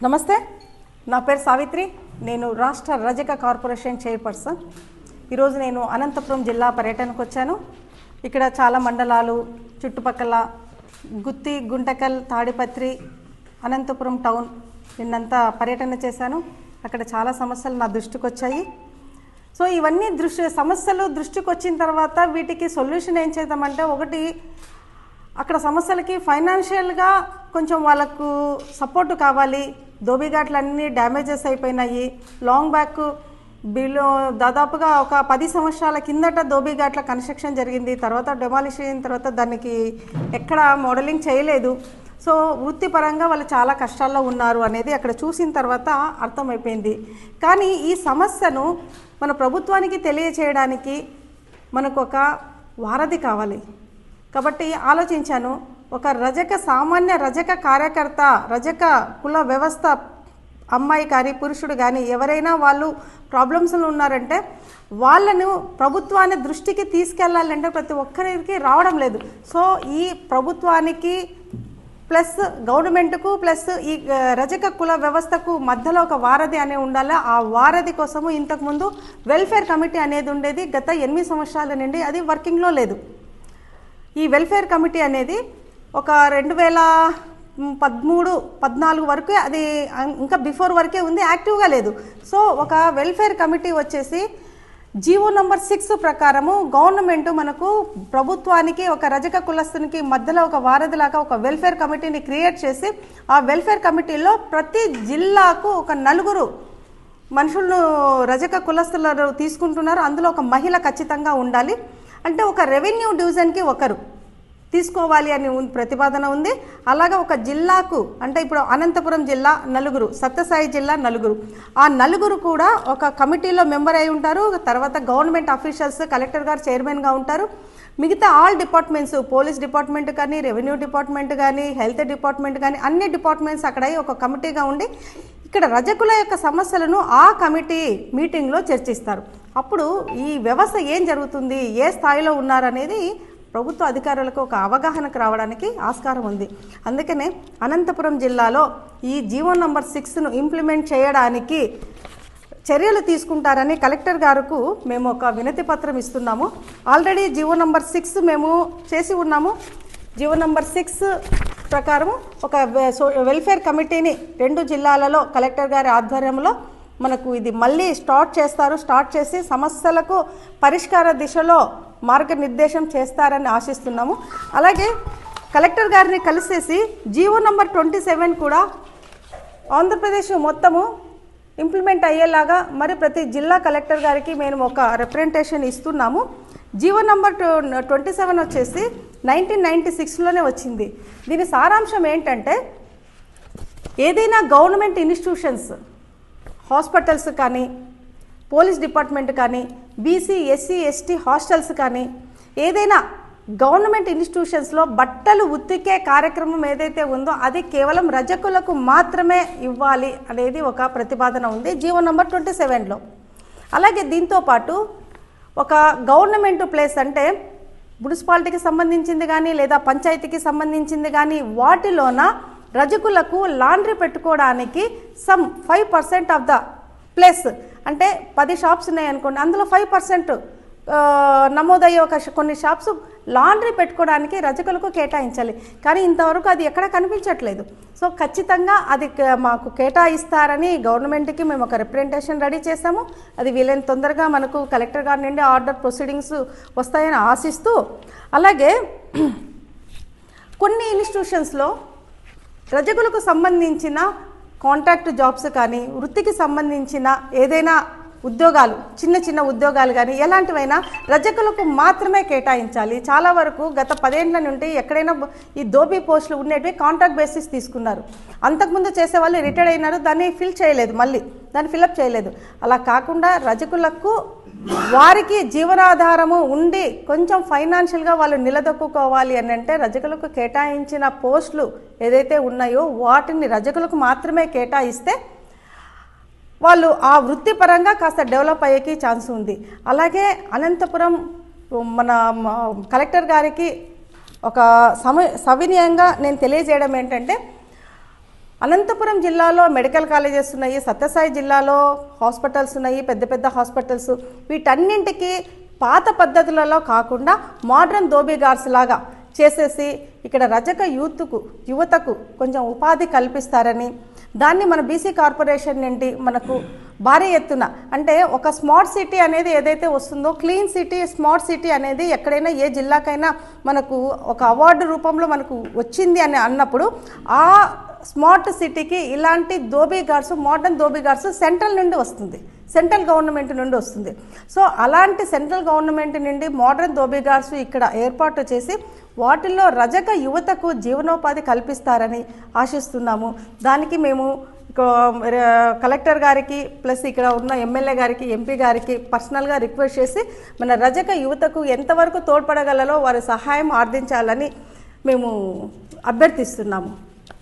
నమస్తే, నా పేరు సావిత్రి. నేను రాష్ట్ర రజక కార్పొరేషన్ చైర్పర్సన్. ఈరోజు నేను అనంతపురం జిల్లా పర్యటనకు వచ్చాను. ఇక్కడ చాలా మండలాలు చుట్టుపక్కల గుత్తి, గుంటకల్, తాడిపత్రి, అనంతపురం టౌన్ నిన్నంతా పర్యటన చేశాను. అక్కడ చాలా సమస్యలు నా దృష్టికి వచ్చాయి. సో ఇవన్నీ సమస్యలు దృష్టికి వచ్చిన తర్వాత వీటికి సొల్యూషన్ ఏం చేద్దామంటే, ఒకటి అక్కడ సమస్యలకి ఫైనాన్షియల్గా కొంచెం వాళ్ళకు సపోర్టు కావాలి. దోబిఘాట్లు అన్నీ డ్యామేజెస్ అయిపోయినాయి. లాంగ్ బ్యాక్ బిలో దాదాపుగా ఒక 10 సంవత్సరాల కిందట దోబిఘాట్ల కన్స్ట్రక్షన్ జరిగింది. తర్వాత డెమాలిష్ అయిన తర్వాత దానికి ఎక్కడ మోడలింగ్ చేయలేదు. సో వృత్తిపరంగా వాళ్ళు చాలా కష్టాల్లో ఉన్నారు అనేది అక్కడ చూసిన తర్వాత అర్థమైపోయింది. కానీ ఈ సమస్యను మన ప్రభుత్వానికి తెలియచేయడానికి మనకు ఒక వారధి కావాలి. కాబట్టి ఆలోచించాను, ఒక సామాన్య రజక కార్యకర్త, రజక కుల వ్యవస్థ అమ్మాయి కానీ పురుషుడు కానీ ఎవరైనా వాళ్ళు ప్రాబ్లమ్స్లో ఉన్నారంటే వాళ్ళను ప్రభుత్వాన్ని దృష్టికి తీసుకెళ్లాలంటే ప్రతి ఒక్కరికి రావడం లేదు. సో ఈ ప్రభుత్వానికి ప్లస్ గవర్నమెంట్కు ప్లస్ ఈ రజక కుల వ్యవస్థకు మధ్యలో ఒక వారధి అనే ఉండాలి. ఆ వారధి కోసము ఇంతకుముందు వెల్ఫేర్ కమిటీ అనేది ఉండేది. గత 8 సంవత్సరాల నుండి అది వర్కింగ్లో లేదు. ఈ వెల్ఫేర్ కమిటీ అనేది ఒక 2013-14 వరకే, అది ఇంకా బిఫోర్ వరకే ఉంది, యాక్టివ్గా లేదు. సో ఒక వెల్ఫేర్ కమిటీ వచ్చేసి జీవో నంబర్ 6 ప్రకారము గవర్నమెంట్ మనకు ప్రభుత్వానికి ఒక రజక కులస్తునికి మధ్యలో ఒక వారధిలాగా ఒక వెల్ఫేర్ కమిటీని క్రియేట్ చేసి ఆ వెల్ఫేర్ కమిటీలో ప్రతి జిల్లాకు ఒక 4 మనుషులను రజక కులస్తులను తీసుకుంటున్నారు. అందులో ఒక మహిళ ఖచ్చితంగా ఉండాలి. అంటే ఒక రెవెన్యూ డివిజన్కి ఒకరు తీసుకోవాలి అని ప్రతిపాదన ఉంది. అలాగా ఒక జిల్లాకు, అంటే ఇప్పుడు అనంతపురం జిల్లా 4, సత్యసాయి జిల్లా 4, ఆ 4 కూడా ఒక కమిటీలో మెంబర్ అయి ఉంటారు. తర్వాత గవర్నమెంట్ అఫీషియల్స్, కలెక్టర్ గారు చైర్మన్గా ఉంటారు. మిగతా ఆల్ డిపార్ట్మెంట్స్, పోలీస్ డిపార్ట్మెంట్ కానీ, రెవెన్యూ డిపార్ట్మెంట్ కానీ, హెల్త్ డిపార్ట్మెంట్ కానీ, అన్ని డిపార్ట్మెంట్స్ అక్కడ ఒక కమిటీగా ఉండి ఇక్కడ రజకుల యొక్క సమస్యలను ఆ కమిటీ మీటింగ్లో చర్చిస్తారు. అప్పుడు ఈ వ్యవస్థ ఏం జరుగుతుంది, ఏ స్థాయిలో ఉన్నారనేది ప్రభుత్వ అధికారులకు ఒక అవగాహనకు రావడానికి ఆస్కారం ఉంది. అందుకనే అనంతపురం జిల్లాలో ఈ జీవో నంబర్ 6ను ఇంప్లిమెంట్ చేయడానికి చర్యలు తీసుకుంటారని కలెక్టర్ గారికి మేము ఒక వినతి పత్రం ఇస్తున్నాము. ఆల్రెడీ జీవో నంబర్ 6 మేము చేసి ఉన్నాము. జీవో నంబర్ 6 ప్రకారము ఒక వెల్ఫేర్ కమిటీని 2 జిల్లాలలో కలెక్టర్ గారి ఆధ్వర్యంలో మనకు ఇది మళ్ళీ స్టార్ట్ చేసి సమస్యలకు పరిష్కార దిశలో మార్గనిర్దేశం చేస్తారని ఆశిస్తున్నాము. అలాగే కలెక్టర్ గారిని కలిసేసి జీవో నంబర్ 27 కూడా ఆంధ్రప్రదేశ్ మొత్తము ఇంప్లిమెంట్ అయ్యేలాగా మరి ప్రతి జిల్లా కలెక్టర్ గారికి మేము ఒక రిప్రజెంటేషన్ ఇస్తున్నాము. జీవో నంబర్ 27 వచ్చేసి 1996లోనే వచ్చింది. దీని సారాంశం ఏంటంటే, ఏదైనా గవర్నమెంట్ ఇన్స్టిట్యూషన్స్, హాస్పిటల్స్ కానీ, పోలీస్ డిపార్ట్మెంట్ కానీ, బీసీ ఎస్సీ ఎస్టీ హాస్టల్స్ కానీ, ఏదైనా గవర్నమెంట్ ఇన్స్టిట్యూషన్స్లో బట్టలు ఉతికే కార్యక్రమం ఏదైతే ఉందో అది కేవలం రజకులకు మాత్రమే ఇవ్వాలి అనేది ఒక ప్రతిపాదన ఉంది జీవో నంబర్ 27లో. అలాగే దీంతోపాటు ఒక గవర్నమెంట్ ప్లేస్ అంటే మున్సిపాలిటీకి సంబంధించింది కానీ లేదా పంచాయతీకి సంబంధించింది కానీ వాటిలోన రజకులకు లాండ్రీ పెట్టుకోవడానికి సమ్ 5% ఆఫ్ ద ప్లేస్, అంటే 10 షాప్స్ ఉన్నాయనుకోండి, అందులో 5% నమోదయ్యే కొన్ని షాప్స్ లాండ్రీ పెట్టుకోవడానికి రజకులకు కేటాయించాలి. కానీ ఇంతవరకు అది ఎక్కడ కనిపించట్లేదు. సో ఖచ్చితంగా అది మాకు కేటాయిస్తారని గవర్నమెంట్కి మేము ఒక రిప్రజెంటేషన్ రెడీ చేసాము. అది వీలైన తొందరగా మనకు కలెక్టర్ గారి నుండి ఆర్డర్ ప్రొసీడింగ్స్ వస్తాయని ఆశిస్తూ, అలాగే కొన్ని ఇన్స్టిట్యూషన్స్లో రజకులకు సంబంధించిన కాంట్రాక్ట్ జాబ్స్ కానీ, వృత్తికి సంబంధించిన ఏదైనా ఉద్యోగాలు, చిన్న ఉద్యోగాలు కానీ ఎలాంటివైనా రజకులకు మాత్రమే కేటాయించాలి. చాలా వరకు గత 10 ఏళ్ల నుండి ఎక్కడైనా ఈ దోబీ పోస్టులు ఉండేటివి కాంట్రాక్ట్ బేసిస్ తీసుకున్నారు. అంతకుముందు చేసేవాళ్ళు రిటైర్డ్ అయినారు, దాన్ని ఫిల్అప్ చేయలేదు. అలా కాకుండా రజకులకు వారికి జీవనాధారము ఉండి కొంచెం ఫైనాన్షియల్గా వాళ్ళు నిలదొక్కుకోవాలి అని అంటే రజకులకు కేటాయించిన పోస్టులు ఏదైతే ఉన్నాయో వాటిని రజకులకు మాత్రమే కేటాయిస్తే వాళ్ళు ఆ వృత్తిపరంగా కాస్త డెవలప్ అయ్యేకి ఛాన్స్ ఉంది. అలాగే అనంతపురం మన కలెక్టర్ గారికి ఒక సవినయంగా నేను తెలియజేయడం ఏంటంటే, అనంతపురం జిల్లాలో మెడికల్ కాలేజెస్ ఉన్నాయి, సత్యసాయి జిల్లాలో హాస్పిటల్స్ ఉన్నాయి, పెద్ద పెద్ద హాస్పిటల్స్. వీటన్నింటికి పాత పద్ధతులలో కాకుండా మోడ్రన్ ధోబీఘాట్స్ లాగా చేసేసి ఇక్కడ రజక యువతకు కొంచెం ఉపాధి కల్పిస్తారని, దాన్ని మన బీసీ కార్పొరేషన్ నుండి మనకు భారీ ఎత్తున అంటే ఒక స్మార్ట్ సిటీ అనేది ఏదైతే వస్తుందో, క్లీన్ సిటీ స్మార్ట్ సిటీ అనేది ఎక్కడైనా ఏ జిల్లాకైనా మనకు ఒక అవార్డు రూపంలో మనకు వచ్చింది అని అన్నప్పుడు ఆ స్మార్ట్ సిటీకి ఇలాంటి ధోబీఘాట్స్, మోడర్న్ ధోబీఘాట్స్ సెంట్రల్ నుండి వస్తుంది, సెంట్రల్ గవర్నమెంట్ నుండి వస్తుంది. సో అలాంటి సెంట్రల్ గవర్నమెంట్ నుండి మోడర్న్ ధోబీఘాట్స్ ఇక్కడ ఏర్పాటు చేసి వాటిల్లో రజక యువతకు జీవనోపాధి కల్పిస్తారని ఆశిస్తున్నాము. దానికి మేము కలెక్టర్ గారికి ప్లస్ ఇక్కడ ఉన్న ఎమ్మెల్యే గారికి, ఎంపీ గారికి పర్సనల్గా రిక్వెస్ట్ చేసి మన రజక యువతకు ఎంతవరకు తోడ్పడగలలో వారి సహాయం ఆర్థించాలని మేము అభ్యర్థిస్తున్నాము.